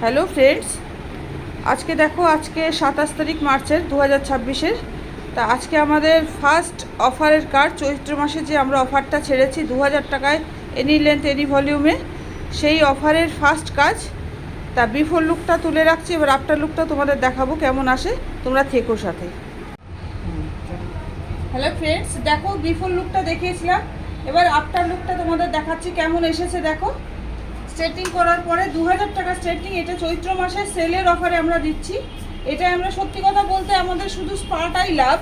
Hello friends, আজকে দেখো, আজকে 27 তারিখ মার্চের 2026-এর। তা আজকে আমাদের ফার্স্ট অফারের কার্ড, চৈত্র মাসে যে আমরা অফারটা ছেড়েছি 2000 টাকায় এনি লেন্থ এনি ভলিউমে, সেই অফারের ফার্স্ট কাজ। তা বিফোর লুকটা তুলে রাখছি, এবার আফটার লুকটা তোমাদের দেখাবো কেমন আসে, তোমরা থেকো সাথে। হ্যালো ফ্রেন্ডস, দেখো বিফোর লুকটা দেখিয়েছিলাম, এবার আফটার লুকটা তোমাদের দেখাচ্ছি কেমন এসেছে। দেখো, স্ট্রেটিং করার পরে 2000 টাকা স্ট্রেটিং, এটা চৈত্র মাসে সেলের অফারে আমরা দিচ্ছি। এটা আমরা সত্যি কথা বলতে আমাদের শুধু স্পাটাই লাভ,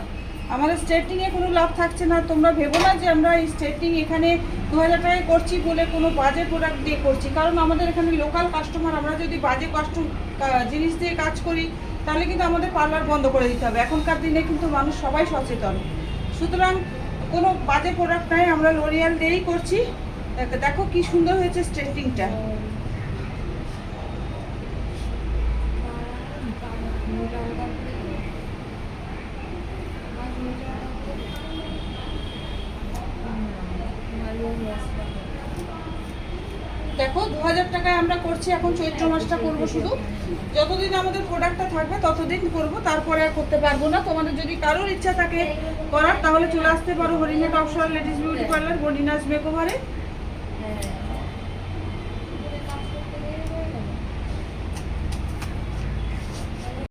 আমাদের স্ট্রেটিংয়ে কোনো লাভ থাকছে না। তোমরা ভেবো না যে আমরা এই স্ট্রেটিং এখানে 2000 টাকায় করছি বলে কোনো বাজে প্রোডাক্ট দিয়ে করছি, কারণ আমাদের এখানে লোকাল কাস্টমার। আমরা যদি বাজে জিনিস দিয়ে কাজ করি তাহলে কিন্তু আমাদের পার্লার বন্ধ করে দিতে হবে। এখনকার দিনে কিন্তু মানুষ সবাই সচেতন, সুতরাং কোনো বাজে প্রোডাক্ট নাই, আমরা লরিয়াল দিয়েই করছি। দেখো কি সুন্দর হয়েছে স্ট্রেটিংটা। দেখো 2000 টাকায় আমরা করছি, এখন চৈত্র মাসটা করবো শুধু। যতদিন আমাদের প্রোডাক্টটা থাকবে ততদিন করবো, তারপরে আর করতে পারবো না। তোমাদের যদি কারোর ইচ্ছা থাকে করার তাহলে চলে আসতে পারো হরিণা টপসর লেডিস বিউটি পার্লার, বডিনাস মেকওভারে।